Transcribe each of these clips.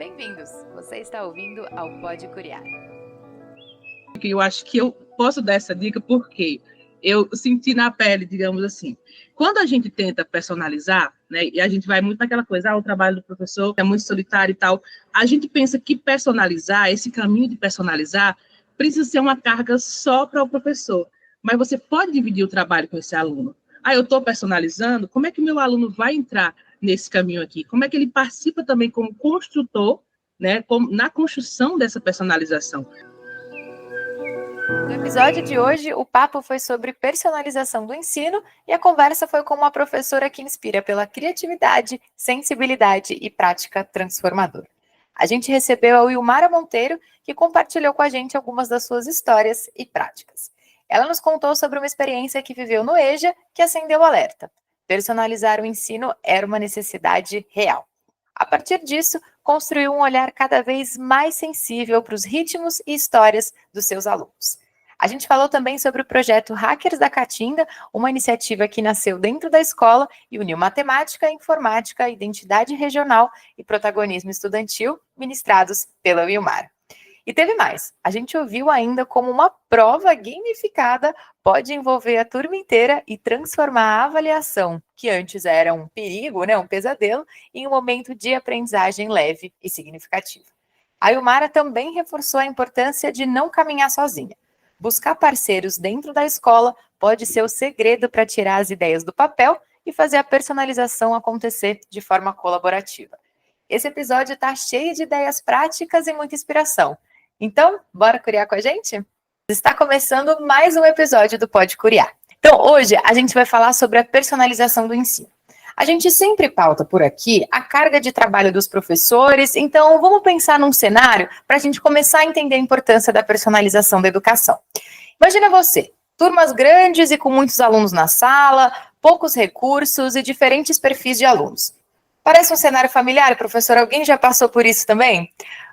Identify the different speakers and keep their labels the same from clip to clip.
Speaker 1: Bem-vindos! Você está ouvindo ao Pode Curiar.
Speaker 2: Eu acho que eu posso dar essa dica porque eu senti na pele, digamos assim. Quando a gente tenta personalizar, né, e a gente vai muito naquela coisa, o trabalho do professor é muito solitário e tal, a gente pensa que personalizar, esse caminho de personalizar, precisa ser uma carga só para o professor. Mas você pode dividir o trabalho com esse aluno. Eu estou personalizando, como é que o meu aluno vai entrar nesse caminho aqui? Como é que ele participa também como construtor, né, na construção dessa personalização?
Speaker 1: No episódio de hoje, o papo foi sobre personalização do ensino e a conversa foi com uma professora que inspira pela criatividade, sensibilidade e prática transformadora. A gente recebeu a Wilmara Monteiro, que compartilhou com a gente algumas das suas histórias e práticas. Ela nos contou sobre uma experiência que viveu no EJA que acendeu o alerta. Personalizar o ensino era uma necessidade real. A partir disso, construiu um olhar cada vez mais sensível para os ritmos e histórias dos seus alunos. A gente falou também sobre o projeto Hackers da Caatinga, uma iniciativa que nasceu dentro da escola e uniu matemática, informática, identidade regional e protagonismo estudantil, ministrados pela Wilmara. E teve mais, a gente ouviu ainda como uma prova gamificada pode envolver a turma inteira e transformar a avaliação, que antes era um perigo, um pesadelo, em um momento de aprendizagem leve e significativa. A Wilmara também reforçou a importância de não caminhar sozinha. Buscar parceiros dentro da escola pode ser o segredo para tirar as ideias do papel e fazer a personalização acontecer de forma colaborativa. Esse episódio está cheio de ideias práticas e muita inspiração. Então, bora curiar com a gente? Está começando mais um episódio do Pode Curiar. Então, hoje a gente vai falar sobre a personalização do ensino. A gente sempre pauta por aqui a carga de trabalho dos professores, então vamos pensar num cenário para a gente começar a entender a importância da personalização da educação. Imagina você, turmas grandes e com muitos alunos na sala, poucos recursos e diferentes perfis de alunos. Parece um cenário familiar, professor? Alguém já passou por isso também?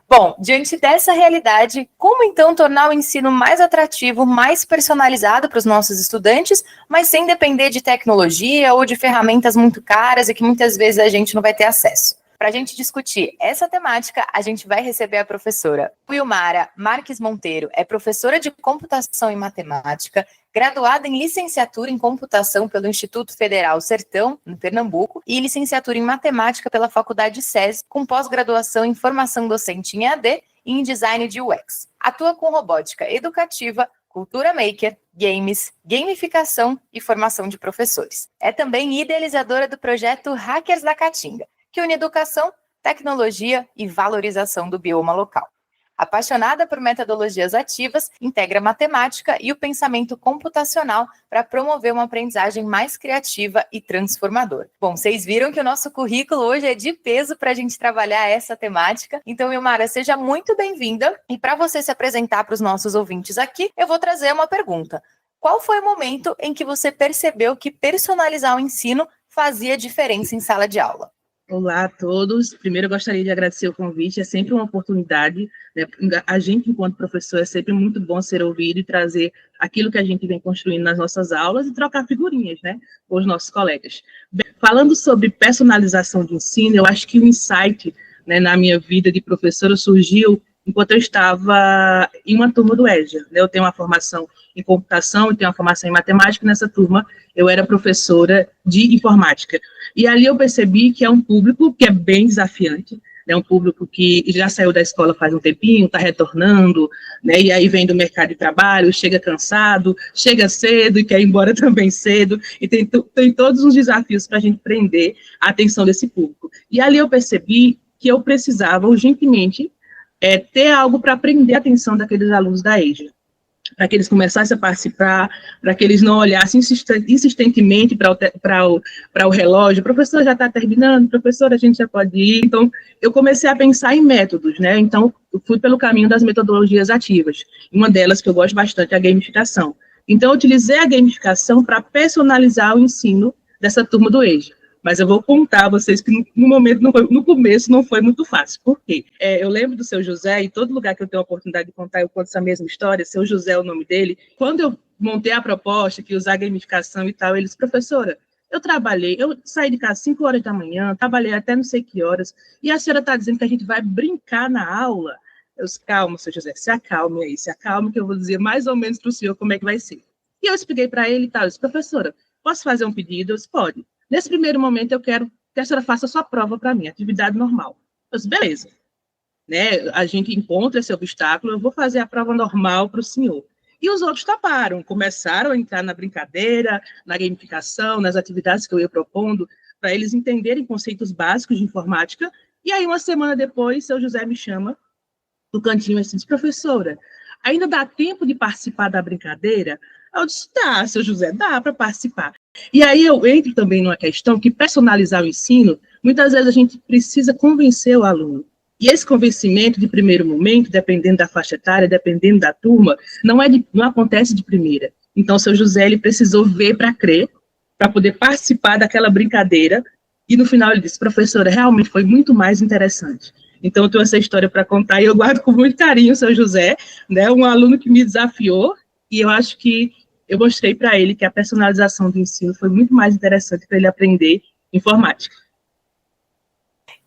Speaker 1: Bom, diante dessa realidade, como então tornar o ensino mais atrativo, mais personalizado para os nossos estudantes, mas sem depender de tecnologia ou de ferramentas muito caras e que muitas vezes a gente não vai ter acesso? Para a gente discutir essa temática, a gente vai receber a professora Wilmara Marques Monteiro, é professora de Computação e Matemática, graduada em licenciatura em Computação pelo Instituto Federal Sertão, em Pernambuco, e licenciatura em Matemática pela Faculdade SESI, com pós-graduação em Formação Docente em EAD e em Design de UX. Atua com robótica educativa, cultura maker, games, gamificação e formação de professores. É também idealizadora do projeto Hackers da Caatinga, que une educação, tecnologia e valorização do bioma local. Apaixonada por metodologias ativas, integra matemática e o pensamento computacional para promover uma aprendizagem mais criativa e transformadora. Bom, vocês viram que o nosso currículo hoje é de peso para a gente trabalhar essa temática. Então, Wilmara, seja muito bem-vinda. E para você se apresentar para os nossos ouvintes aqui, eu vou trazer uma pergunta. Qual foi o momento em que você percebeu que personalizar o ensino fazia diferença em sala de aula?
Speaker 2: Olá a todos. Primeiro, eu gostaria de agradecer o convite. É sempre uma oportunidade, né? A gente, enquanto professor, é sempre muito bom ser ouvido e trazer aquilo que a gente vem construindo nas nossas aulas e trocar figurinhas, né, com os nossos colegas. Bem, falando sobre personalização de ensino, eu acho que o insight, né, na minha vida de professora surgiu enquanto eu estava em uma turma do EJA. Né? Eu tenho uma formação em computação e tenho uma formação em matemática. Nessa turma, eu era professora de informática. E ali eu percebi que é um público que é bem desafiante, né? Um público que já saiu da escola faz um tempinho, está retornando, né? E aí vem do mercado de trabalho, chega cansado, chega cedo e quer ir embora também cedo, e tem todos os desafios para a gente prender a atenção desse público. E ali eu percebi que eu precisava urgentemente ter algo para prender a atenção daqueles alunos da EJA, para que eles começassem a participar, para que eles não olhassem insistentemente para o relógio. Professor, já está terminando, professor, a gente já pode ir. Então, eu comecei a pensar em métodos, né? Então, eu fui pelo caminho das metodologias ativas. Uma delas, que eu gosto bastante, é a gamificação. Então, eu utilizei a gamificação para personalizar o ensino dessa turma do EJA. Mas eu vou contar a vocês que no começo não foi muito fácil. Por quê? Eu lembro do seu José, e todo lugar que eu tenho a oportunidade de contar, eu conto essa mesma história, seu José é o nome dele. Quando eu montei a proposta, que usar gamificação e tal, ele disse, professora, Eu saí de casa às 5 horas da manhã, trabalhei até não sei que horas, e a senhora está dizendo que a gente vai brincar na aula? Eu disse, calma, seu José, se acalme aí, se acalme, que eu vou dizer mais ou menos para o senhor como é que vai ser. E eu expliquei para ele e tal, eu disse, professora, posso fazer um pedido? Eu disse, pode. Nesse primeiro momento, eu quero que a senhora faça a sua prova para mim, atividade normal. Eu disse, beleza. Né, a gente encontra esse obstáculo, eu vou fazer a prova normal para o senhor. E os outros taparam, começaram a entrar na brincadeira, na gamificação, nas atividades que eu ia propondo, para eles entenderem conceitos básicos de informática. E aí, uma semana depois, seu José me chama do cantinho e diz, professora, ainda dá tempo de participar da brincadeira? Eu disse, dá, seu José, dá para participar. E aí eu entro também numa questão que personalizar o ensino, muitas vezes a gente precisa convencer o aluno. E esse convencimento de primeiro momento, dependendo da faixa etária, dependendo da turma, não acontece de primeira. Então, o seu José ele precisou ver para crer, para poder participar daquela brincadeira, e no final ele disse, professora, realmente foi muito mais interessante. Então, eu tenho essa história para contar, e eu guardo com muito carinho o seu José, né, um aluno que me desafiou, e eu acho que eu mostrei para ele que a personalização do ensino foi muito mais interessante para ele aprender informática.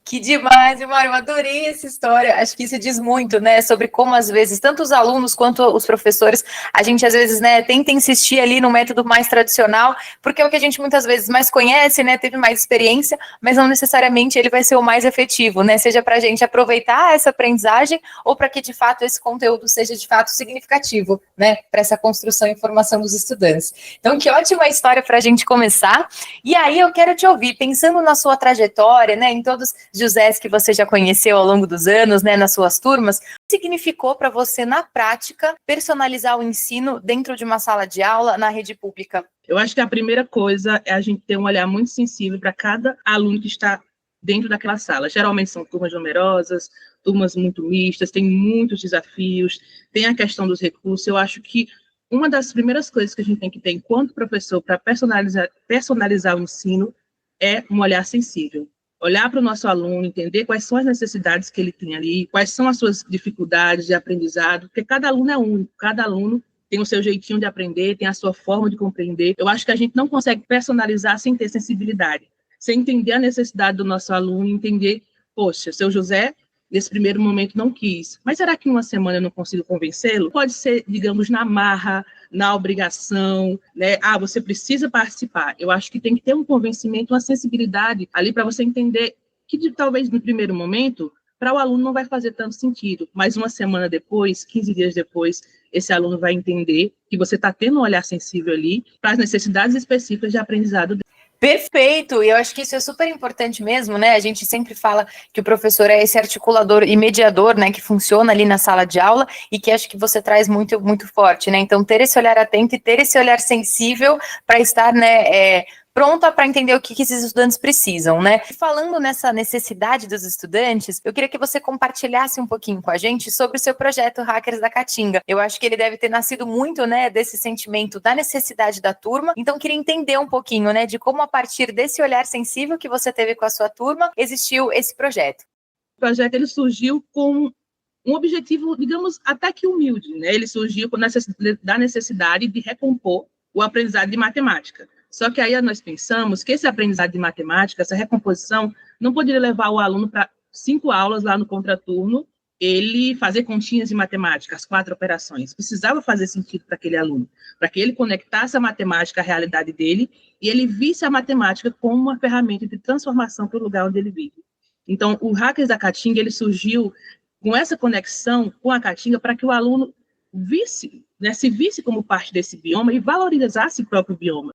Speaker 1: Que demais, Mário, eu adorei essa história. Acho que isso diz muito, né, sobre como às vezes tanto os alunos quanto os professores, a gente às vezes, né, tenta insistir ali no método mais tradicional, porque é o que a gente muitas vezes mais conhece, né, teve mais experiência, mas não necessariamente ele vai ser o mais efetivo, né, seja para a gente aproveitar essa aprendizagem ou para que de fato esse conteúdo seja de fato significativo, né, para essa construção e formação dos estudantes. Então, que ótima história para a gente começar. E aí eu quero te ouvir, pensando na sua trajetória, né, em todos Josés que você já conheceu ao longo dos anos, né, nas suas turmas, o que significou para você, na prática, personalizar o ensino dentro de uma sala de aula na rede pública?
Speaker 2: Eu acho que a primeira coisa é a gente ter um olhar muito sensível para cada aluno que está dentro daquela sala. Geralmente são turmas numerosas, turmas muito mistas, tem muitos desafios, tem a questão dos recursos. Eu acho que uma das primeiras coisas que a gente tem que ter enquanto professor para personalizar o ensino é um olhar sensível. Olhar para o nosso aluno, entender quais são as necessidades que ele tem ali, quais são as suas dificuldades de aprendizado, porque cada aluno é único, cada aluno tem o seu jeitinho de aprender, tem a sua forma de compreender. Eu acho que a gente não consegue personalizar sem ter sensibilidade, sem entender a necessidade do nosso aluno, entender, poxa, seu José, nesse primeiro momento não quis, mas será que em uma semana eu não consigo convencê-lo? Pode ser, digamos, na marra, na obrigação, né? Ah, você precisa participar. Eu acho que tem que ter um convencimento, uma sensibilidade ali para você entender que talvez no primeiro momento, para o aluno não vai fazer tanto sentido, mas uma semana depois, 15 dias depois, esse aluno vai entender que você está tendo um olhar sensível ali para as necessidades específicas de aprendizado dele.
Speaker 1: Perfeito, e eu acho que isso é super importante mesmo, né? A gente sempre fala que o professor é esse articulador e mediador, né, que funciona ali na sala de aula e que acho que você traz muito, muito forte, né? Então, ter esse olhar atento e ter esse olhar sensível para estar, né, pronta para entender o que esses estudantes precisam, né? E falando nessa necessidade dos estudantes, eu queria que você compartilhasse um pouquinho com a gente sobre o seu projeto Hackers da Caatinga. Eu acho que ele deve ter nascido muito, né, desse sentimento da necessidade da turma, então queria entender um pouquinho, né, de como a partir desse olhar sensível que você teve com a sua turma, existiu esse projeto.
Speaker 2: O projeto, ele surgiu com um objetivo, digamos, até que humilde, né? Ele surgiu da necessidade de recompor o aprendizado de matemática. Só que aí nós pensamos que esse aprendizado de matemática, essa recomposição, não poderia levar o aluno para 5 aulas lá no contraturno, ele fazer continhas de matemática, as 4 operações. Precisava fazer sentido para aquele aluno, para que ele conectasse a matemática à realidade dele e ele visse a matemática como uma ferramenta de transformação para o lugar onde ele vive. Então, o Hackers da Caatinga, ele surgiu com essa conexão com a Caatinga para que o aluno visse, né, se visse como parte desse bioma e valorizasse o próprio bioma.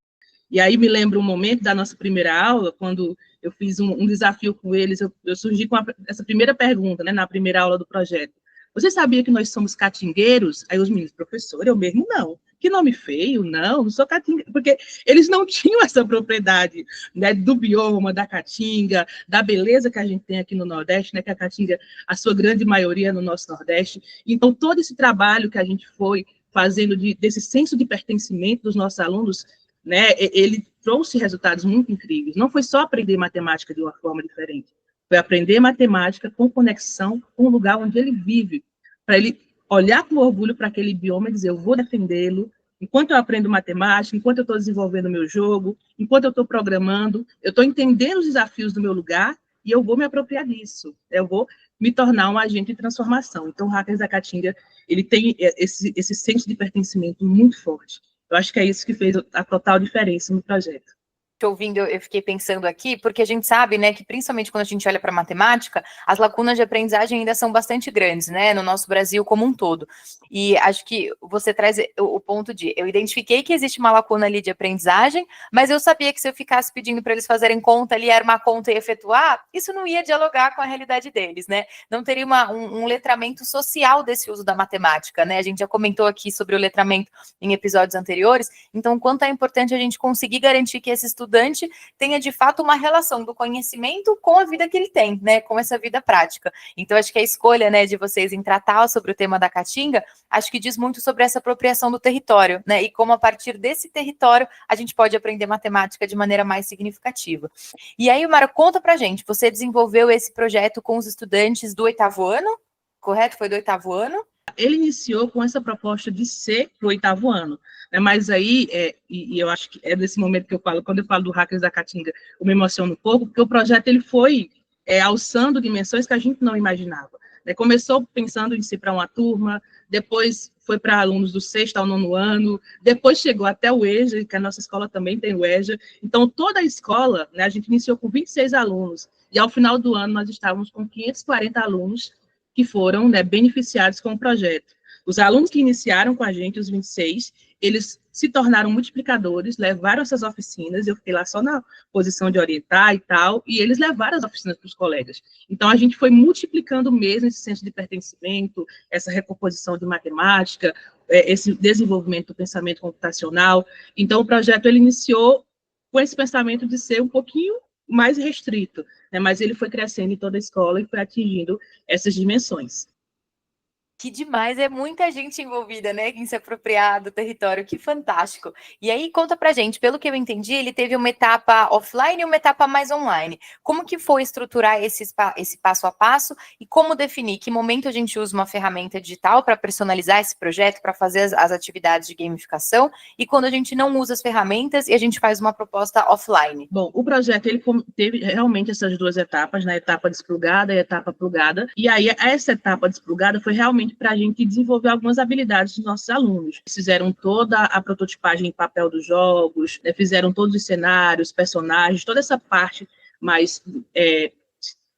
Speaker 2: E aí me lembro um momento da nossa primeira aula, quando eu fiz um desafio com eles, eu surgi com essa primeira pergunta, né, na primeira aula do projeto. Você sabia que nós somos catingueiros? Aí os meninos, professor, eu mesmo não. Que nome feio, não sou caatingueiro. Porque eles não tinham essa propriedade, né, do bioma, da caatinga, da beleza que a gente tem aqui no Nordeste, né, que a caatinga, a sua grande maioria é no nosso Nordeste. Então, todo esse trabalho que a gente foi fazendo desse senso de pertencimento dos nossos alunos, né, ele trouxe resultados muito incríveis. Não foi só aprender matemática de uma forma diferente, foi aprender matemática com conexão com o lugar onde ele vive, para ele olhar com orgulho para aquele bioma e dizer, eu vou defendê-lo, Enquanto eu aprendo matemática, enquanto eu estou desenvolvendo o meu jogo, enquanto eu estou programando, eu estou entendendo os desafios do meu lugar e eu vou me apropriar disso. Eu vou me tornar um agente de transformação. Então, o Hackers da Caatinga, ele tem esse senso de pertencimento muito forte. Eu acho que é isso que fez a total diferença no projeto.
Speaker 1: Te ouvindo, eu fiquei pensando aqui, porque a gente sabe, né, que principalmente quando a gente olha para matemática, as lacunas de aprendizagem ainda são bastante grandes, né, no nosso Brasil como um todo. E acho que você traz o ponto de, eu identifiquei que existe uma lacuna ali de aprendizagem, mas eu sabia que se eu ficasse pedindo para eles fazerem conta ali, armar conta e efetuar, isso não ia dialogar com a realidade deles, né? Não teria um letramento social desse uso da matemática, né? A gente já comentou aqui sobre o letramento em episódios anteriores, então quanto é importante a gente conseguir garantir que esse estudante tenha de fato uma relação do conhecimento com a vida que ele tem, né, com essa vida prática. Então acho que a escolha, né, de vocês em tratar sobre o tema da Caatinga, acho que diz muito sobre essa apropriação do território, né, e como a partir desse território a gente pode aprender matemática de maneira mais significativa. E aí, Mara, conta pra gente, você desenvolveu esse projeto com os estudantes do 8º ano, correto? Foi do 8º ano?
Speaker 2: Ele iniciou com essa proposta de ser para o 8º ano, né? Mas aí, e eu acho que é desse momento que eu falo, quando eu falo do Hackers da Caatinga, eu me emociono um pouco, porque o projeto ele foi alçando dimensões que a gente não imaginava, né? Começou pensando em si para uma turma, depois foi para alunos do 6º ao 9º ano, depois chegou até o EJA, que a nossa escola também tem o EJA, então toda a escola, né, a gente iniciou com 26 alunos, e ao final do ano nós estávamos com 540 alunos que foram, né, beneficiados com o projeto. Os alunos que iniciaram com a gente, os 26, eles se tornaram multiplicadores, levaram essas oficinas, eu fiquei lá só na posição de orientar e tal, e eles levaram as oficinas para os colegas. Então, a gente foi multiplicando mesmo esse senso de pertencimento, essa recomposição de matemática, esse desenvolvimento do pensamento computacional. Então, o projeto ele iniciou com esse pensamento de ser um pouquinho mais restrito, né? Mas ele foi crescendo em toda a escola e foi atingindo essas dimensões.
Speaker 1: Que demais, é muita gente envolvida, né, em se apropriar do território, que fantástico. E aí, conta pra gente, pelo que eu entendi, ele teve uma etapa offline e uma etapa mais online. Como que foi estruturar esse passo a passo e como definir que momento a gente usa uma ferramenta digital para personalizar esse projeto, para fazer as atividades de gamificação, e quando a gente não usa as ferramentas e a gente faz uma proposta offline?
Speaker 2: Bom, o projeto ele teve realmente essas duas etapas, na etapa desplugada e a etapa plugada, e aí essa etapa desplugada foi realmente para a gente desenvolver algumas habilidades dos nossos alunos. Eles fizeram toda a prototipagem em papel dos jogos, né, fizeram todos os cenários, personagens, toda essa parte mais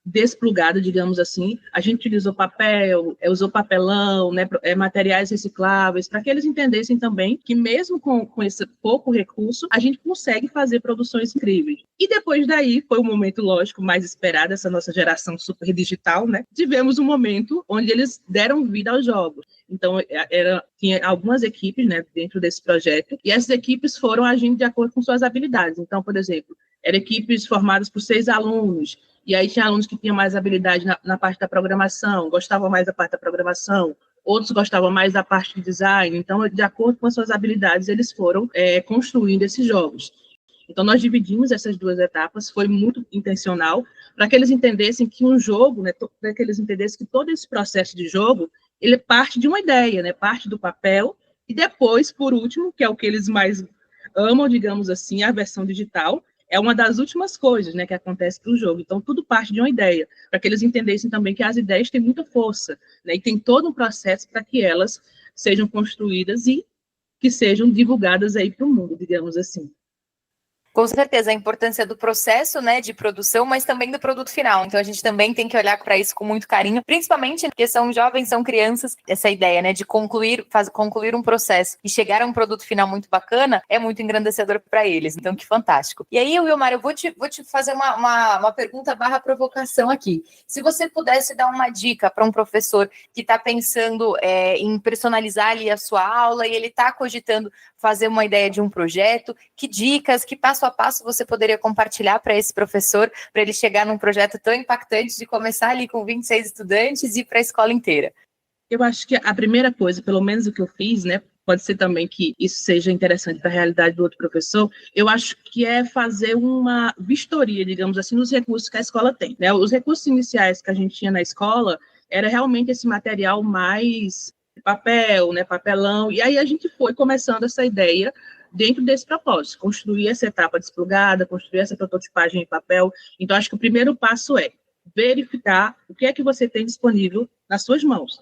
Speaker 2: desplugada, digamos assim. A gente utilizou papel, usou papelão, né, materiais recicláveis, para que eles entendessem também que mesmo com esse pouco recurso, a gente consegue fazer produções incríveis. E depois daí, foi o momento, lógico, mais esperado, essa nossa geração super digital, né? Tivemos um momento onde eles deram vida aos jogos. Então, tinha algumas equipes, né, dentro desse projeto, e essas equipes foram agindo de acordo com suas habilidades. Então, por exemplo, eram equipes formadas por 6 alunos, e aí tinha alunos que tinham mais habilidade na parte da programação, gostavam mais da parte da programação, outros gostavam mais da parte de design. Então, de acordo com as suas habilidades, eles foram construindo esses jogos. Então, nós dividimos essas duas etapas, foi muito intencional, para que eles entendessem que um jogo, né, para que eles entendessem que todo esse processo de jogo, ele parte de uma ideia, né, parte do papel, e depois, por último, que é o que eles mais amam, digamos assim, a versão digital, é uma das últimas coisas, né, que acontece para o jogo. Então, tudo parte de uma ideia, para que eles entendessem também que as ideias têm muita força, né, e tem todo um processo para que elas sejam construídas e que sejam divulgadas aí para o mundo, digamos assim.
Speaker 1: Com certeza, a importância do processo, né, de produção, mas também do produto final. Então, a gente também tem que olhar para isso com muito carinho, principalmente porque são jovens, são crianças. Essa ideia, né, de concluir um processo e chegar a um produto final muito bacana é muito engrandecedor para eles. Então, que fantástico. E aí, Wilmar, eu vou te fazer uma pergunta / provocação aqui. Se você pudesse dar uma dica para um professor que está pensando em personalizar ali a sua aula e ele está cogitando fazer uma ideia de um projeto, que dicas, que passo a passo você poderia compartilhar para esse professor, para ele chegar num projeto tão impactante de começar ali com 26 estudantes e ir para a escola inteira?
Speaker 2: Eu acho que a primeira coisa, pelo menos o que eu fiz, né, pode ser também que isso seja interessante para a realidade do outro professor, eu acho que é fazer uma vistoria, digamos assim, nos recursos que a escola tem, né? Os recursos iniciais que a gente tinha na escola era realmente esse material mais papel, né, papelão, e aí a gente foi começando essa ideia dentro desse propósito, construir essa etapa desplugada, construir essa prototipagem em papel. Então, acho que o primeiro passo é verificar o que é que você tem disponível nas suas mãos.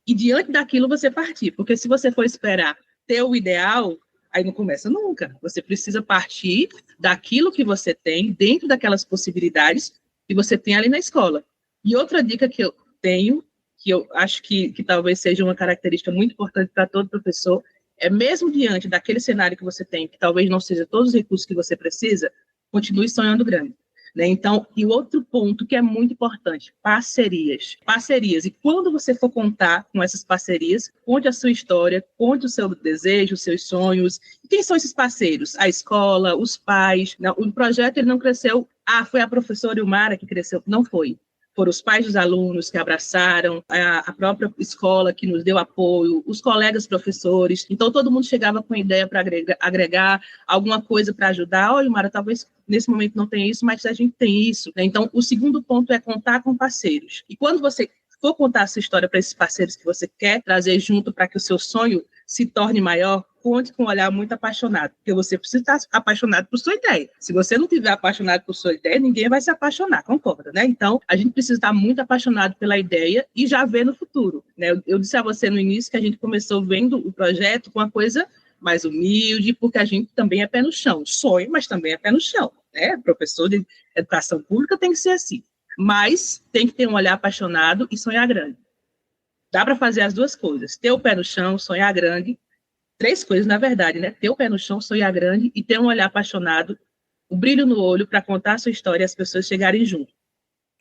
Speaker 2: E diante daquilo você partir, porque se você for esperar ter o ideal, aí não começa nunca. Você precisa partir daquilo que você tem, dentro daquelas possibilidades que você tem ali na escola. E outra dica que eu tenho, que eu acho que talvez seja uma característica muito importante para todo professor, é mesmo diante daquele cenário que você tem, que talvez não seja todos os recursos que você precisa, continue sonhando grande. Né? Então, e o outro ponto que é muito importante, parcerias. Parcerias. E quando você for contar com essas parcerias, conte a sua história, conte o seu desejo, os seus sonhos. E quem são esses parceiros? A escola, os pais. Não, o projeto ele não cresceu, foi a professora Ilmara que cresceu. Não foi. Foram os pais dos alunos que abraçaram, a própria escola que nos deu apoio, os colegas professores. Então, todo mundo chegava com ideia para agregar alguma coisa para ajudar. Olha, Mara, talvez nesse momento não tenha isso, mas a gente tem isso. Né? Então, o segundo ponto é contar com parceiros. E quando você for contar essa história para esses parceiros que você quer trazer junto para que o seu sonho se torne maior, conte com um olhar muito apaixonado, porque você precisa estar apaixonado por sua ideia. Se você não estiver apaixonado por sua ideia, ninguém vai se apaixonar, concorda, né? Então, a gente precisa estar muito apaixonado pela ideia e já ver no futuro, né? Eu disse a você no início que a gente começou vendo o projeto com uma coisa mais humilde, porque a gente também é pé no chão. Sonho, mas também é pé no chão, né? Professor de educação pública tem que ser assim. Mas tem que ter um olhar apaixonado e sonhar grande. Dá para fazer as duas coisas. Ter o pé no chão, sonhar grande. 3 coisas, na verdade, né? Ter o pé no chão, sonhar grande e ter um olhar apaixonado, um brilho no olho para contar a sua história e as pessoas chegarem junto.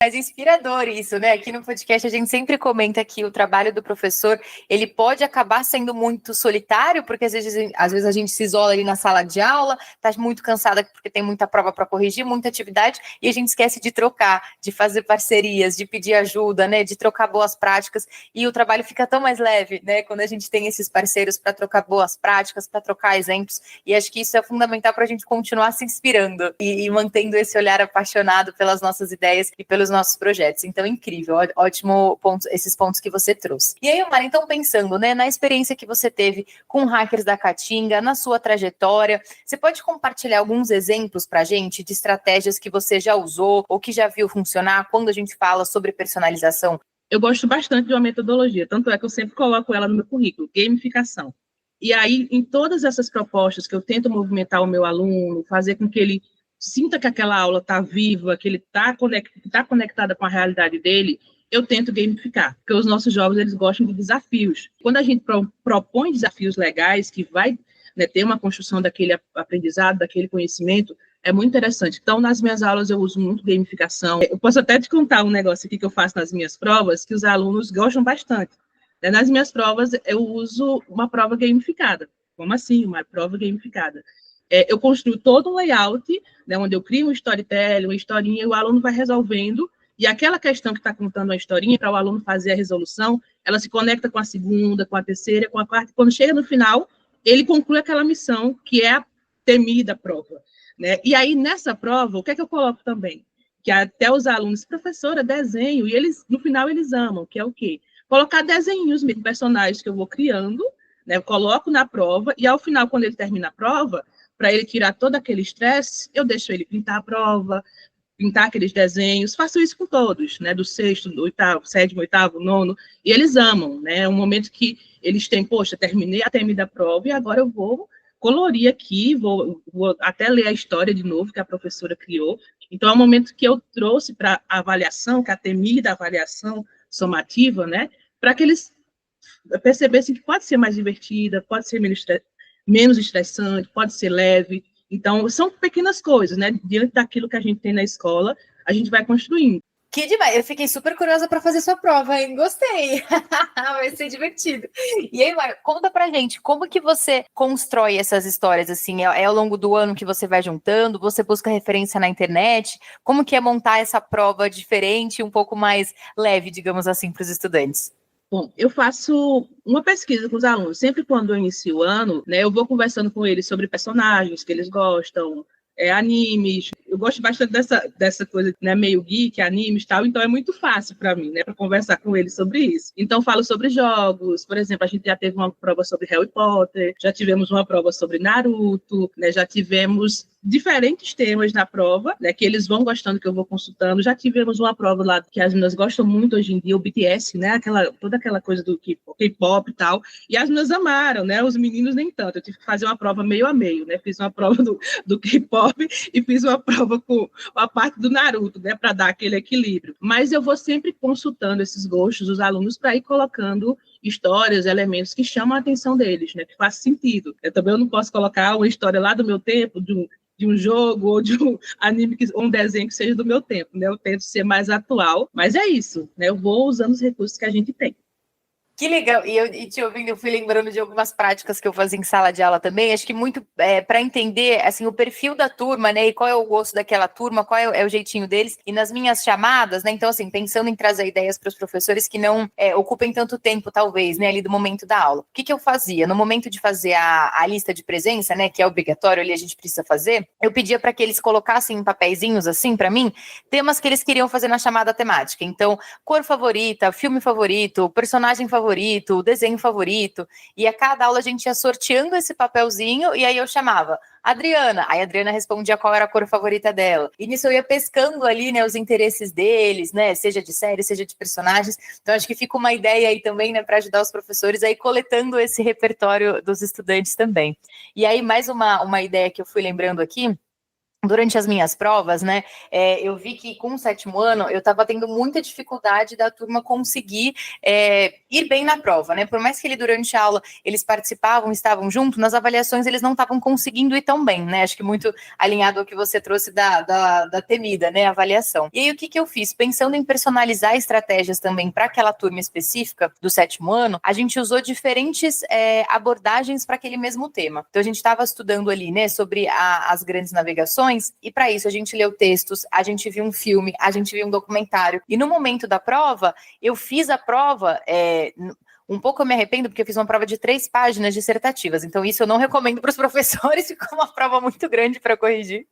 Speaker 1: Mais inspirador isso, né? Aqui no podcast a gente sempre comenta que o trabalho do professor, ele pode acabar sendo muito solitário, porque às vezes a gente se isola ali na sala de aula, tá muito cansada porque tem muita prova para corrigir, muita atividade, e a gente esquece de trocar, de fazer parcerias, de pedir ajuda, né? De trocar boas práticas, e o trabalho fica tão mais leve, né? Quando a gente tem esses parceiros para trocar boas práticas, para trocar exemplos, e acho que isso é fundamental para a gente continuar se inspirando e mantendo esse olhar apaixonado pelas nossas ideias e pelos nossos projetos. Então, incrível, ótimo ponto, esses pontos que você trouxe. E aí, Mara, então pensando, né, na experiência que você teve com Hackers da Caatinga, na sua trajetória, você pode compartilhar alguns exemplos para a gente de estratégias que você já usou ou que já viu funcionar quando a gente fala sobre personalização?
Speaker 2: Eu gosto bastante de uma metodologia, tanto é que eu sempre coloco ela no meu currículo, gamificação. E aí, em todas essas propostas que eu tento movimentar o meu aluno, fazer com que ele sinta que aquela aula está viva, que ele está conectada com a realidade dele, eu tento gamificar, porque os nossos jovens eles gostam de desafios. Quando a gente propõe desafios legais, que vai, né, ter uma construção daquele aprendizado, daquele conhecimento, é muito interessante. Então, nas minhas aulas, eu uso muito gamificação. Eu posso até te contar um negócio aqui que eu faço nas minhas provas, que os alunos gostam bastante. Nas minhas provas, eu uso uma prova gamificada. Como assim, uma prova gamificada? Eu construo todo um layout, né, onde eu crio um storytelling, uma historinha, e o aluno vai resolvendo, e aquela questão que está contando a historinha, para o aluno fazer a resolução, ela se conecta com a segunda, com a terceira, com a quarta, e quando chega no final, ele conclui aquela missão, que é a temida prova. Né? E aí, nessa prova, o que é que eu coloco também? Que até os alunos, professora, desenho, e eles, no final, eles amam, que é o quê? Colocar desenhos mesmo, personagens que eu vou criando, né? Eu coloco na prova, e ao final, quando ele termina a prova, para ele tirar todo aquele estresse, eu deixo ele pintar a prova, pintar aqueles desenhos, faço isso com todos, né, do 6º, do 8º, 7º, 8º, 9º, e eles amam, né, é um momento que eles têm, poxa, terminei a temida prova e agora eu vou colorir aqui, vou até ler a história de novo que a professora criou, então é um momento que eu trouxe para a avaliação, que é a temida avaliação somativa, né, para que eles percebessem que pode ser mais divertida, pode ser menos estressante, pode ser leve. Então, são pequenas coisas, né? Diante daquilo que a gente tem na escola, a gente vai construindo.
Speaker 1: Que demais! Eu fiquei super curiosa para fazer sua prova, hein? Gostei! Vai ser divertido. E aí, Mário, conta pra gente, como que você constrói essas histórias, assim? É ao longo do ano que você vai juntando? Você busca referência na internet? Como que é montar essa prova diferente, um pouco mais leve, digamos assim, para os estudantes?
Speaker 2: Bom, eu faço uma pesquisa com os alunos. Sempre quando eu inicio o ano, né, eu vou conversando com eles sobre personagens que eles gostam, animes. eu gosto bastante dessa coisa, né, meio geek, animes e tal, então é muito fácil para mim, né, para conversar com eles sobre isso. Então falo sobre jogos, por exemplo, a gente já teve uma prova sobre Harry Potter, já tivemos uma prova sobre Naruto, né, já tivemos diferentes temas na prova, né, que eles vão gostando, que eu vou consultando. Já tivemos uma prova lá que as meninas gostam muito hoje em dia, o BTS, né, toda aquela coisa do K-pop e tal, e as meninas amaram, né, os meninos nem tanto. Eu tive que fazer uma prova meio a meio, né, fiz uma prova do K-pop e fiz uma prova com a parte do Naruto, né, para dar aquele equilíbrio. Mas eu vou sempre consultando esses gostos dos alunos para ir colocando histórias, elementos que chamam a atenção deles, né, que faz sentido. Eu também não posso colocar uma história lá do meu tempo, de um jogo ou de um anime, ou um desenho que seja do meu tempo, né? Eu tento ser mais atual, mas é isso, né? Eu vou usando os recursos que a gente tem.
Speaker 1: Que legal, e te ouvindo, eu fui lembrando de algumas práticas que eu fazia em sala de aula também, acho que muito para entender, assim, o perfil da turma, né, e qual é o gosto daquela turma, qual é o jeitinho deles, e nas minhas chamadas, né, então, assim, pensando em trazer ideias para os professores que não ocupem tanto tempo, talvez, né, ali do momento da aula. O que eu fazia? No momento de fazer a lista de presença, né, que é obrigatório, ali a gente precisa fazer, eu pedia para que eles colocassem em papeizinhos, assim, para mim, temas que eles queriam fazer na chamada temática. Então, cor favorita, filme favorito, personagem favorito, desenho favorito, e a cada aula a gente ia sorteando esse papelzinho, e aí eu chamava Adriana, aí a Adriana respondia qual era a cor favorita dela, e nisso eu ia pescando ali, né, os interesses deles, né, seja de série, seja de personagens, então acho que fica uma ideia aí também, né, para ajudar os professores aí coletando esse repertório dos estudantes também. E aí mais uma ideia que eu fui lembrando aqui, durante as minhas provas, né, eu vi que com o 7º ano eu estava tendo muita dificuldade da turma conseguir ir bem na prova, né, por mais que durante a aula eles participavam, estavam junto, nas avaliações eles não estavam conseguindo ir tão bem, né, acho que muito alinhado ao que você trouxe da temida, né, avaliação. E aí o que eu fiz? Pensando em personalizar estratégias também para aquela turma específica do 7º ano, a gente usou diferentes abordagens para aquele mesmo tema. Então a gente estava estudando ali, né, sobre as grandes navegações, e para isso a gente leu textos, a gente viu um filme, a gente viu um documentário, e no momento da prova, eu fiz a prova, um pouco eu me arrependo, porque eu fiz uma prova de 3 páginas dissertativas, então isso eu não recomendo para os professores, ficou uma prova muito grande para corrigir,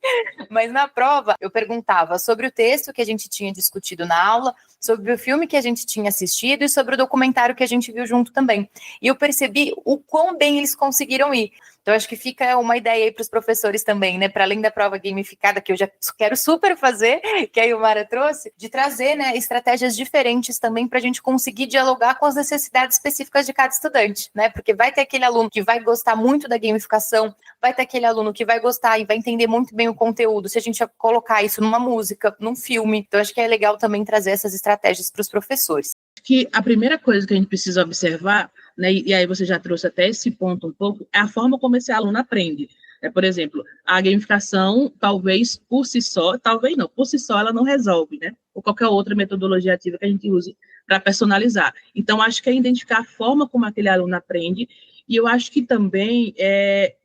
Speaker 1: mas na prova eu perguntava sobre o texto que a gente tinha discutido na aula, sobre o filme que a gente tinha assistido e sobre o documentário que a gente viu junto também, e eu percebi o quão bem eles conseguiram ir. Então, acho que fica uma ideia aí para os professores também, né? Para além da prova gamificada, que eu já quero super fazer, que a Ilmara trouxe, de trazer, né, estratégias diferentes também para a gente conseguir dialogar com as necessidades específicas de cada estudante, né? Porque vai ter aquele aluno que vai gostar muito da gamificação, vai ter aquele aluno que vai gostar e vai entender muito bem o conteúdo, se a gente colocar isso numa música, num filme. Então, acho que é legal também trazer essas estratégias para os professores.
Speaker 2: Que a primeira coisa que a gente precisa observar, né, e aí você já trouxe até esse ponto um pouco, é a forma como esse aluno aprende. Por exemplo, a gamificação, talvez por si só, talvez não, por si só ela não resolve, né? Ou qualquer outra metodologia ativa que a gente use para personalizar. Então, acho que é identificar a forma como aquele aluno aprende, e eu acho que também é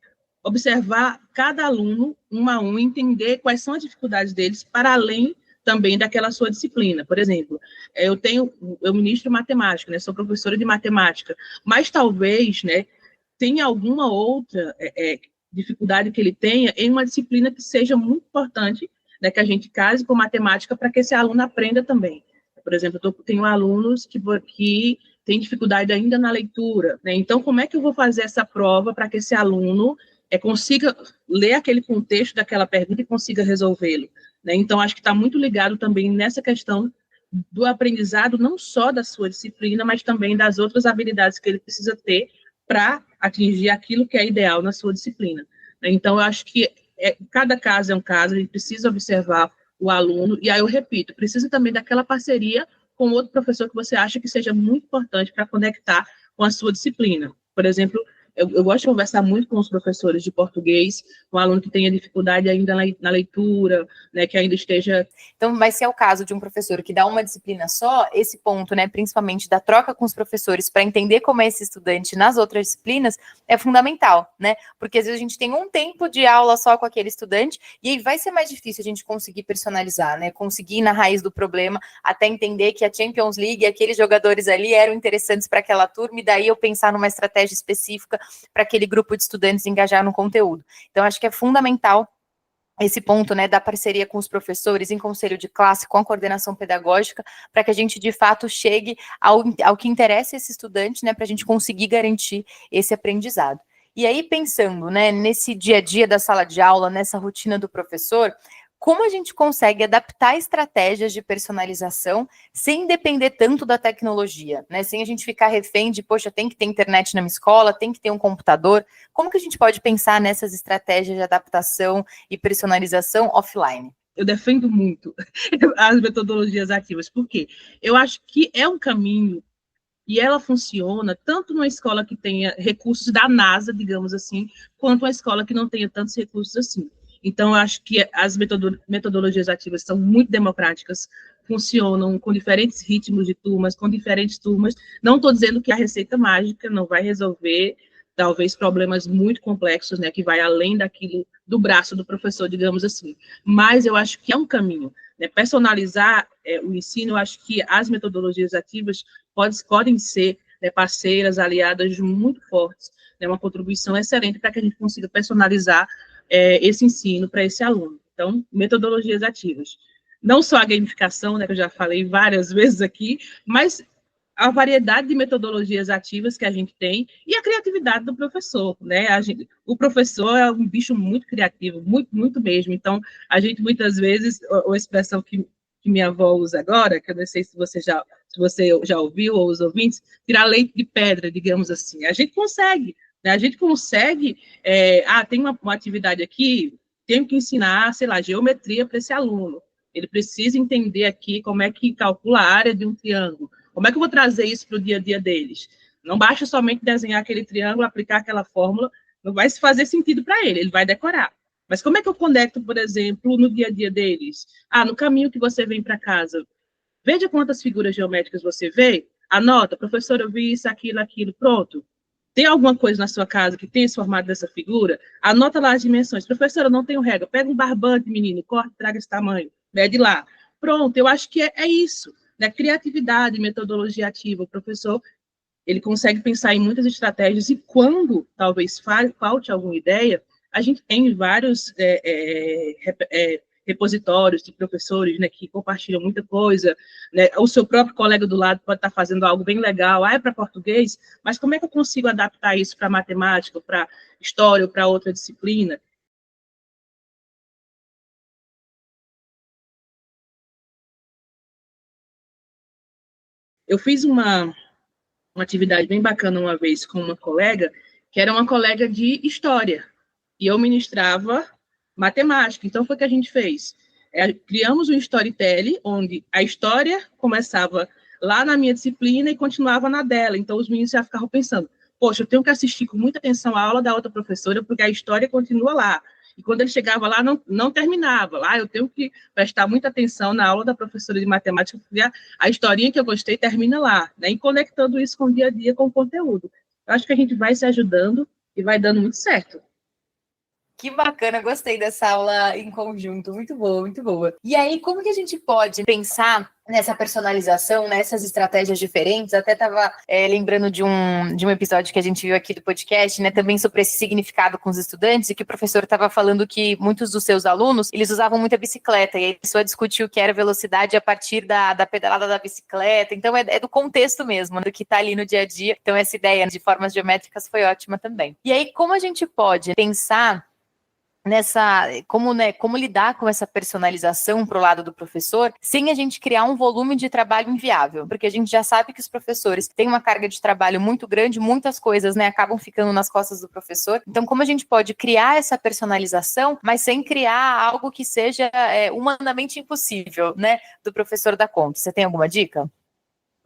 Speaker 2: observar cada aluno, um a um, entender quais são as dificuldades deles, para além também daquela sua disciplina. Por exemplo, eu ministro matemática, né, sou professora de matemática, mas talvez, né, tenha alguma outra dificuldade que ele tenha em uma disciplina que seja muito importante, né, que a gente case com matemática para que esse aluno aprenda também. Por exemplo, eu tenho alunos que têm dificuldade ainda na leitura, né, então como é que eu vou fazer essa prova para que esse aluno consiga ler aquele contexto daquela pergunta e consiga resolvê-lo, né? Então, acho que está muito ligado também nessa questão do aprendizado, não só da sua disciplina, mas também das outras habilidades que ele precisa ter para atingir aquilo que é ideal na sua disciplina. Então, eu acho que cada caso é um caso, a gente precisa observar o aluno, e aí eu repito, precisa também daquela parceria com outro professor que você acha que seja muito importante para conectar com a sua disciplina. Por exemplo, eu gosto de conversar muito com os professores de português, um aluno que tenha dificuldade ainda na leitura, né, que ainda esteja...
Speaker 1: Então, mas se é o caso de um professor que dá uma disciplina só, esse ponto, né, principalmente da troca com os professores para entender como é esse estudante nas outras disciplinas, é fundamental, né, porque às vezes a gente tem um tempo de aula só com aquele estudante, e aí vai ser mais difícil a gente conseguir personalizar, né, conseguir ir na raiz do problema, até entender que a Champions League, aqueles jogadores ali eram interessantes para aquela turma, e daí eu pensar numa estratégia específica para aquele grupo de estudantes engajar no conteúdo. Então, acho que é fundamental esse ponto, né, da parceria com os professores, em conselho de classe, com a coordenação pedagógica, para que a gente, de fato, chegue ao que interessa esse estudante, né, para a gente conseguir garantir esse aprendizado. E aí, pensando, né, nesse dia a dia da sala de aula, nessa rotina do professor, como a gente consegue adaptar estratégias de personalização sem depender tanto da tecnologia, né? Sem a gente ficar refém de, poxa, tem que ter internet na minha escola, tem que ter um computador. Como que a gente pode pensar nessas estratégias de adaptação e personalização offline?
Speaker 2: Eu defendo muito as metodologias ativas, porque eu acho que é um caminho e ela funciona tanto numa escola que tenha recursos da NASA, digamos assim, quanto uma escola que não tenha tantos recursos assim. Então, eu acho que as metodologias ativas são muito democráticas, funcionam com diferentes ritmos de turmas, com diferentes turmas. Não estou dizendo que a receita mágica não vai resolver, talvez, problemas muito complexos, né, que vai além daquilo do braço do professor, digamos assim. Mas eu acho que é um caminho. Né, personalizar o ensino, eu acho que as metodologias ativas podem ser, né, parceiras, aliadas muito fortes, né, uma contribuição excelente para que a gente consiga personalizar esse ensino para esse aluno. Então, metodologias ativas. Não só a gamificação, né, que eu já falei várias vezes aqui, mas a variedade de metodologias ativas que a gente tem e a criatividade do professor, né? O professor é um bicho muito criativo, muito, muito mesmo. Então, a gente muitas vezes, a expressão que minha avó usa agora, que eu não sei se você já ouviu, ou os ouvintes, tirar leite de pedra, digamos assim. A gente consegue, né? A gente consegue, tem uma atividade aqui, tenho que ensinar, sei lá, geometria para esse aluno. Ele precisa entender aqui como é que calcula a área de um triângulo. Como é que eu vou trazer isso para o dia a dia deles? Não basta somente desenhar aquele triângulo, aplicar aquela fórmula, não vai fazer sentido para ele vai decorar. Mas como é que eu conecto, por exemplo, no dia a dia deles? No caminho que você vem para casa, veja quantas figuras geométricas você vê, anota, professor, eu vi isso, aquilo, pronto. Tem alguma coisa na sua casa que tem esse formato dessa figura? Anota lá as dimensões. Professora, eu não tenho regra. Pega um barbante, menino, corta, traga esse tamanho, mede lá. Pronto, eu acho que é isso. Né? Criatividade, metodologia ativa. O professor, ele consegue pensar em muitas estratégias e quando talvez falte alguma ideia, a gente tem vários repositórios de professores, né, que compartilham muita coisa, né, o seu próprio colega do lado pode estar fazendo algo bem legal, é para português, mas como é que eu consigo adaptar isso para matemática, para história, ou para outra disciplina? Eu fiz uma atividade bem bacana uma vez com uma colega, que era uma colega de história, e eu ministrava matemática. Então, foi o que a gente fez. Criamos um storytelling, onde a história começava lá na minha disciplina e continuava na dela. Então, os meninos já ficavam pensando, poxa, eu tenho que assistir com muita atenção a aula da outra professora, porque a história continua lá. E quando ele chegava lá, não terminava. Lá eu tenho que prestar muita atenção na aula da professora de matemática, porque a historinha que eu gostei termina lá, né? E conectando isso com o dia a dia, com o conteúdo. Eu acho que a gente vai se ajudando e vai dando muito certo.
Speaker 1: Que bacana, gostei dessa aula em conjunto, muito boa, muito boa. E aí, como que a gente pode pensar nessa personalização, nessas estratégias diferentes? Até estava lembrando de um episódio que a gente viu aqui do podcast, né, também sobre esse significado com os estudantes, e que o professor estava falando que muitos dos seus alunos, eles usavam muita bicicleta, e aí a pessoa discutiu o que era velocidade a partir da pedalada da bicicleta, então é do contexto mesmo, do que está ali no dia a dia. Então essa ideia de formas geométricas foi ótima também. E aí, como a gente pode pensar como lidar com essa personalização para o lado do professor, sem a gente criar um volume de trabalho inviável, porque a gente já sabe que os professores têm uma carga de trabalho muito grande, muitas coisas, né, acabam ficando nas costas do professor. Então, como a gente pode criar essa personalização, mas sem criar algo que seja humanamente impossível, né, do professor dar conta? Você tem alguma dica?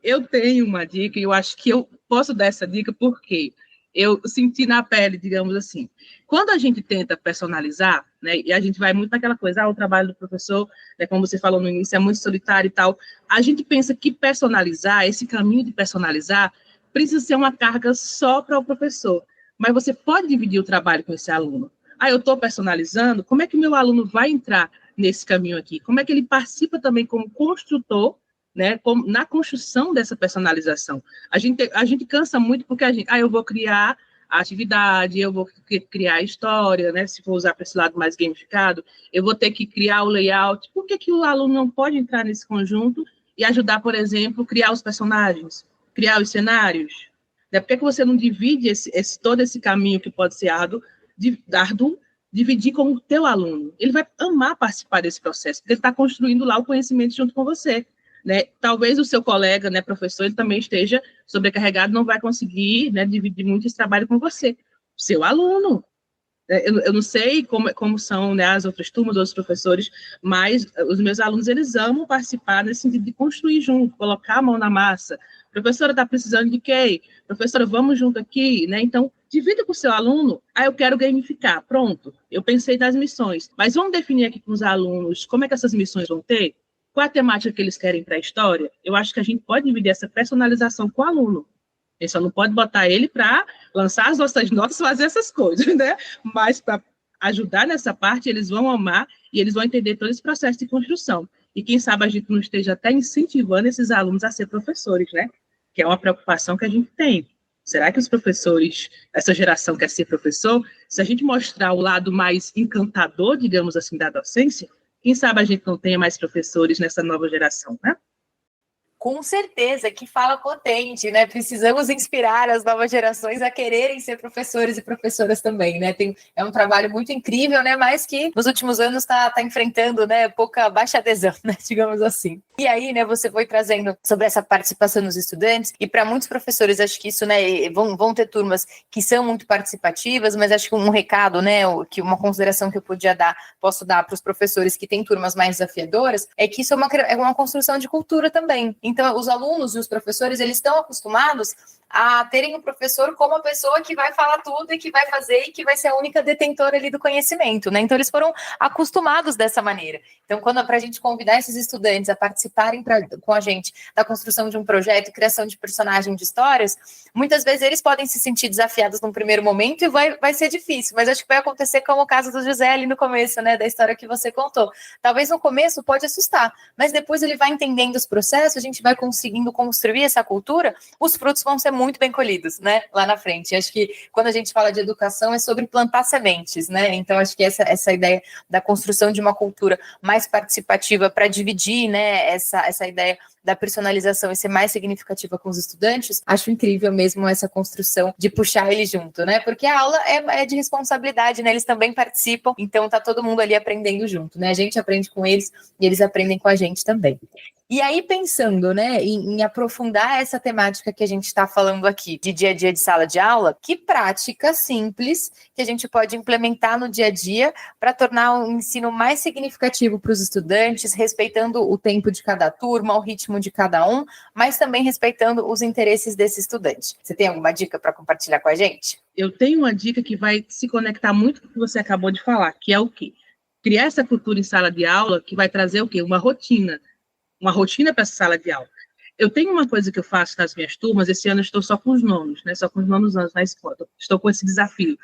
Speaker 2: Eu tenho uma dica e eu acho que eu posso dar essa dica porque eu senti na pele, digamos assim. Quando a gente tenta personalizar, né, e a gente vai muito naquela coisa, o trabalho do professor, né, como você falou no início, é muito solitário e tal, a gente pensa que personalizar, esse caminho de personalizar, precisa ser uma carga só para o professor. Mas você pode dividir o trabalho com esse aluno. Eu estou personalizando, como é que o meu aluno vai entrar nesse caminho aqui? Como é que ele participa também como construtor, né, na construção dessa personalização? A gente cansa muito porque eu vou criar a atividade, eu vou criar a história, né? Se for usar para esse lado mais gamificado, eu vou ter que criar o layout. Por que o aluno não pode entrar nesse conjunto e ajudar, por exemplo, criar os personagens, criar os cenários? Né? Por que você não divide todo esse caminho que pode ser árduo, dividir com o teu aluno? Ele vai amar participar desse processo, porque ele está construindo lá o conhecimento junto com você. Né? Talvez o seu colega, né, professor, ele também esteja sobrecarregado, não vai conseguir, né, dividir muito esse trabalho com você. Seu aluno. Eu não sei como são, né, as outras turmas, os professores, mas os meus alunos, eles amam participar nesse sentido de construir junto, colocar a mão na massa. Professora, está precisando de quê? Professora, vamos junto aqui, né? Então, divida com o seu aluno. Eu quero gamificar. Pronto, eu pensei nas missões. Mas vamos definir aqui com os alunos como é que essas missões vão ter? Qual a temática que eles querem para a história? Eu acho que a gente pode dividir essa personalização com o aluno. A gente só não pode botar ele para lançar as nossas notas, fazer essas coisas, né? Mas para ajudar nessa parte, eles vão amar e eles vão entender todo esse processo de construção. E quem sabe a gente não esteja até incentivando esses alunos a ser professores, né? Que é uma preocupação que a gente tem. Será que os professores, essa geração quer ser professor? Se a gente mostrar o lado mais encantador, digamos assim, da docência, quem sabe a gente não tenha mais professores nessa nova geração, né?
Speaker 1: Com certeza, que fala potente, né? Precisamos inspirar as novas gerações a quererem ser professores e professoras também, né? É um trabalho muito incrível, né? Mas que nos últimos anos está enfrentando, né? Baixa adesão, né? Digamos assim. E aí, né? Você foi trazendo sobre essa participação dos estudantes e para muitos professores, acho que isso, né? Vão ter turmas que são muito participativas, mas acho que um recado, né? Que uma consideração que eu posso dar para os professores que têm turmas mais desafiadoras é que isso é uma construção de cultura também. Então, os alunos e os professores, eles estão acostumados a terem o professor como a pessoa que vai falar tudo e que vai fazer e que vai ser a única detentora ali do conhecimento, né? Então, eles foram acostumados dessa maneira. Então, para a gente convidar esses estudantes a participarem com a gente da construção de um projeto, criação de personagem de histórias, muitas vezes eles podem se sentir desafiados num primeiro momento e vai ser difícil, mas acho que vai acontecer como o caso do José ali no começo, né? Da história que você contou. Talvez no começo pode assustar, mas depois ele vai entendendo os processos, a gente vai conseguindo construir essa cultura, os frutos vão ser muito bem colhidos, né, lá na frente. Acho que quando a gente fala de educação é sobre plantar sementes, né, então acho que essa ideia da construção de uma cultura mais participativa para dividir, né, essa ideia da personalização e ser mais significativa com os estudantes, acho incrível mesmo essa construção de puxar eles junto, né, porque a aula é de responsabilidade, né, eles também participam, então tá todo mundo ali aprendendo junto, né, a gente aprende com eles e eles aprendem com a gente também. E aí, pensando, né, em aprofundar essa temática que a gente está falando aqui, de dia a dia de sala de aula, que prática simples que a gente pode implementar no dia a dia para tornar o ensino mais significativo para os estudantes, respeitando o tempo de cada turma, o ritmo de cada um, mas também respeitando os interesses desse estudante. Você tem alguma dica para compartilhar com a gente?
Speaker 2: Eu tenho uma dica que vai se conectar muito com o que você acabou de falar, que é o quê? Criar essa cultura em sala de aula que vai trazer o quê? Uma rotina para essa sala de aula. Eu tenho uma coisa que eu faço nas minhas turmas, esse ano eu estou só com os nonos, né? Só com os nonos anos na escola, estou com esse desafio.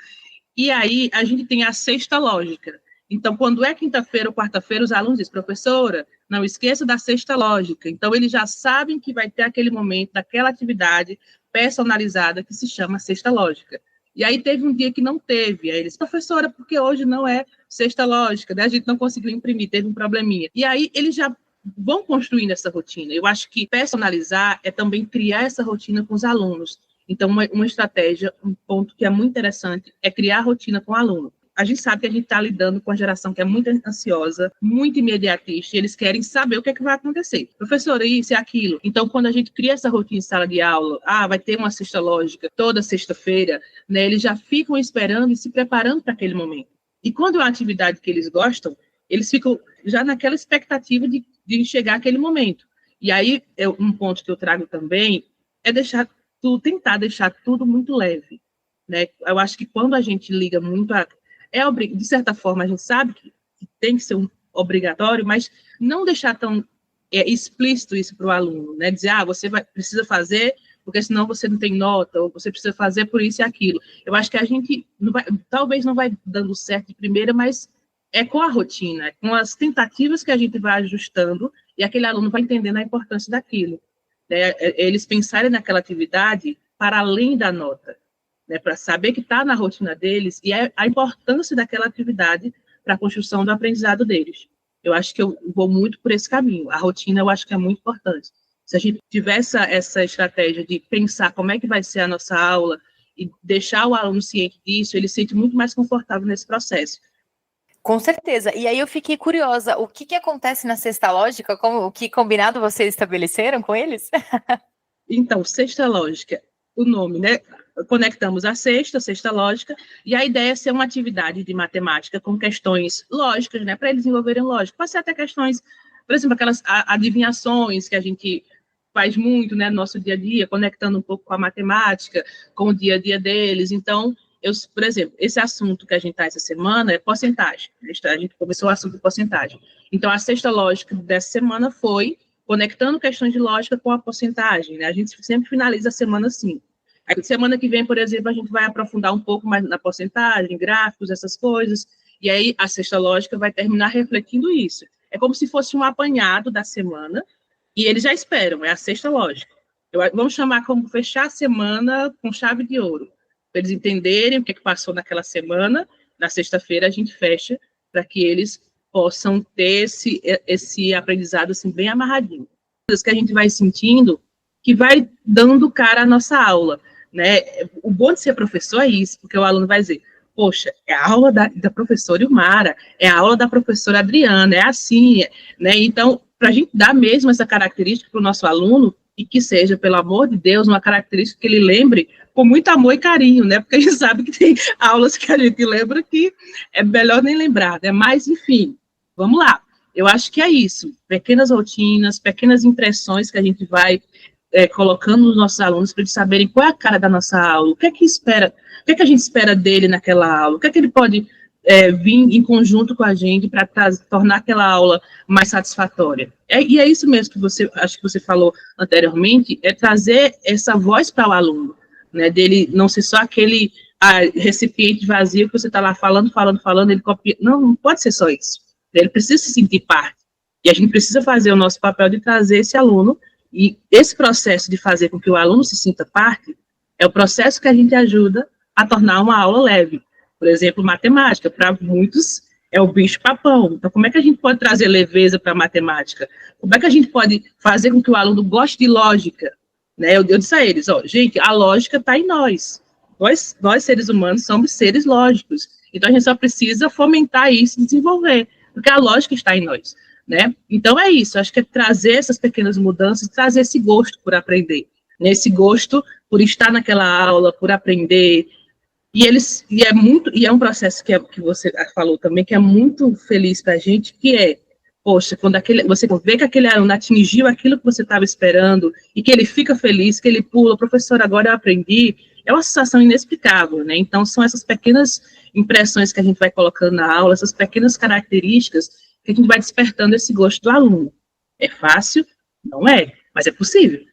Speaker 2: E aí, a gente tem a sexta lógica. Então, quando é quinta-feira ou quarta-feira, os alunos dizem, professora, não esqueça da sexta lógica. Então, eles já sabem que vai ter aquele momento, daquela atividade personalizada que se chama sexta lógica. E aí, teve um dia que não teve. Aí eles, professora, porque hoje não é sexta lógica, né? A gente não conseguiu imprimir, teve um probleminha. E aí, eles já vão construindo essa rotina. Eu acho que personalizar é também criar essa rotina com os alunos. Então, uma estratégia, um ponto que é muito interessante é criar a rotina com o aluno. A gente sabe que a gente está lidando com a geração que é muito ansiosa, muito imediatista, e eles querem saber o que é que vai acontecer. Professora, isso e aquilo. Então, quando a gente cria essa rotina em sala de aula, vai ter uma cesta lógica toda sexta-feira, né, eles já ficam esperando e se preparando para aquele momento. E quando é uma atividade que eles gostam, eles ficam já naquela expectativa de chegar aquele momento. E aí, um ponto que eu trago também é tentar deixar tudo muito leve, né? Eu acho que quando a gente liga muito de certa forma, a gente sabe que tem que ser obrigatório, mas não deixar tão explícito isso para o aluno, né? Dizer, você precisa fazer, porque senão você não tem nota, ou você precisa fazer por isso e aquilo. Eu acho que a gente talvez não vai dando certo de primeira, mas é com a rotina, é com as tentativas que a gente vai ajustando e aquele aluno vai entendendo a importância daquilo. Né? Eles pensarem naquela atividade para além da nota. né, para saber que está na rotina deles e a importância daquela atividade para a construção do aprendizado deles. Eu acho que eu vou muito por esse caminho. A rotina eu acho que é muito importante. Se a gente tiver essa estratégia de pensar como é que vai ser a nossa aula e deixar o aluno ciente disso, ele se sente muito mais confortável nesse processo.
Speaker 1: Com certeza. E aí eu fiquei curiosa, o que acontece na Sexta Lógica? O que combinado vocês estabeleceram com eles?
Speaker 2: Então, Sexta Lógica, o nome, né? Conectamos a sexta lógica, e a ideia é ser uma atividade de matemática com questões lógicas, né? Para eles desenvolverem lógica. Pode ser até questões, por exemplo, aquelas adivinhações que a gente faz muito, né, no nosso dia a dia, conectando um pouco com a matemática, com o dia a dia deles. Então, por exemplo, esse assunto que a gente está essa semana é porcentagem. A gente começou o assunto de porcentagem. Então, a Sexta Lógica dessa semana foi conectando questões de lógica com a porcentagem, né? A gente sempre finaliza a semana assim. Aí, semana que vem, por exemplo, a gente vai aprofundar um pouco mais na porcentagem, gráficos, essas coisas, e aí a Sexta Lógica vai terminar refletindo isso. É como se fosse um apanhado da semana, e eles já esperam, é a Sexta Lógica. Vamos chamar como fechar a semana com chave de ouro, para eles entenderem o que passou naquela semana. Na sexta-feira a gente fecha, para que eles possam ter esse aprendizado assim, bem amarradinho. Coisas que a gente vai sentindo que vai dando cara à nossa aula, né? O bom de ser professor é isso, porque o aluno vai dizer, poxa, é a aula da professora Ilmara, é a aula da professora Adriana, é assim, né? Então, para a gente dar mesmo essa característica para o nosso aluno, e que seja, pelo amor de Deus, uma característica que ele lembre com muito amor e carinho, né? Porque a gente sabe que tem aulas que a gente lembra que é melhor nem lembrar, né? Mas, enfim, vamos lá. Eu acho que é isso. Pequenas rotinas, pequenas impressões que a gente vai colocando nos nossos alunos para eles saberem qual é a cara da nossa aula, o que é que a gente espera dele naquela aula, o que é que ele pode vir em conjunto com a gente para tornar aquela aula mais satisfatória. E é isso mesmo que acho que você falou anteriormente, é trazer essa voz para o aluno, né, dele não ser só aquele recipiente vazio que você está lá falando, ele copia. Não pode ser só isso. Ele precisa se sentir parte. E a gente precisa fazer o nosso papel de trazer esse aluno, e esse processo de fazer com que o aluno se sinta parte é o processo que a gente ajuda a tornar uma aula leve. Por exemplo, matemática, para muitos é o bicho-papão. Então, como é que a gente pode trazer leveza para a matemática? Como é que a gente pode fazer com que o aluno goste de lógica? Né? Eu disse a eles, gente, a lógica está em nós. Nós, seres humanos, somos seres lógicos. Então, a gente só precisa fomentar isso e desenvolver, porque a lógica está em nós. Né? Então, é isso. Acho que é trazer essas pequenas mudanças, trazer esse gosto por aprender. Né? Esse gosto por estar naquela aula, por aprender. E é um processo que você falou também, que é muito feliz para a gente, que é, poxa, quando você vê que aquele aluno atingiu aquilo que você estava esperando, e que ele fica feliz, que ele pula, professor, agora eu aprendi, é uma sensação inexplicável, né? Então, são essas pequenas impressões que a gente vai colocando na aula, essas pequenas características, que a gente vai despertando esse gosto do aluno. É fácil? Não é, mas é possível.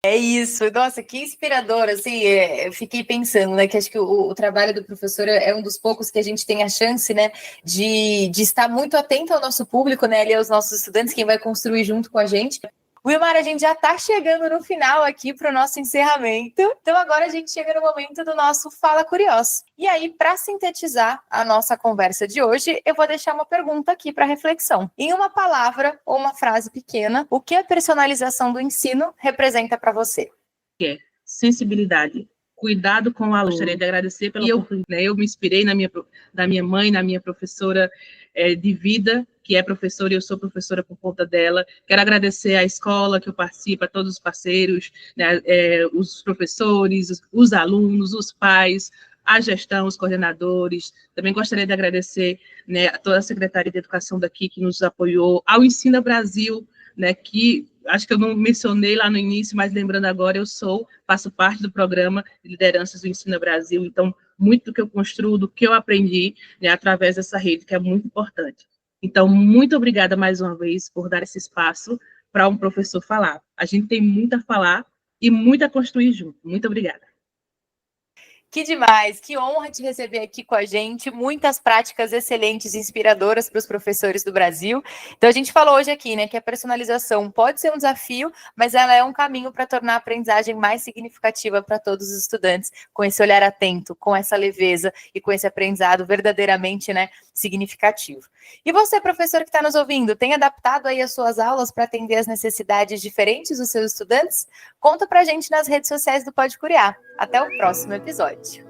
Speaker 1: É isso, nossa, que inspirador, assim, eu fiquei pensando, né, que acho que o trabalho do professor é um dos poucos que a gente tem a chance, né, de estar muito atento ao nosso público, né, ali aos nossos estudantes, quem vai construir junto com a gente. Wilmar, a gente já está chegando no final aqui para o nosso encerramento, então agora a gente chega no momento do nosso Fala Curioso. E aí, para sintetizar a nossa conversa de hoje, eu vou deixar uma pergunta aqui para reflexão. Em uma palavra ou uma frase pequena, o que a personalização do ensino representa para você?
Speaker 2: Sensibilidade, cuidado com o aluno. Gostaria de agradecer pela oportunidade. Eu me inspirei na minha mãe, na minha professora de vida, que é professora, e eu sou professora por conta dela. Quero agradecer à escola que eu participo, a todos os parceiros, né, os professores, os alunos, os pais, a gestão, os coordenadores. Também gostaria de agradecer, né, a toda a Secretaria de Educação daqui que nos apoiou, ao Ensina Brasil, né, que acho que eu não mencionei lá no início, mas lembrando agora, faço parte do programa de lideranças do Ensina Brasil, então, muito do que eu construo, do que eu aprendi, né, através dessa rede, que é muito importante. Então, muito obrigada mais uma vez por dar esse espaço para um professor falar. A gente tem muito a falar e muito a construir junto. Muito obrigada.
Speaker 1: Que demais, que honra te receber aqui com a gente, muitas práticas excelentes e inspiradoras para os professores do Brasil. Então a gente falou hoje aqui, né, que a personalização pode ser um desafio, mas ela é um caminho para tornar a aprendizagem mais significativa para todos os estudantes, com esse olhar atento, com essa leveza e com esse aprendizado verdadeiramente, né, significativo. E você, professor que está nos ouvindo, tem adaptado aí as suas aulas para atender as necessidades diferentes dos seus estudantes? Conta para a gente nas redes sociais do Pode Curiar. Até o próximo episódio.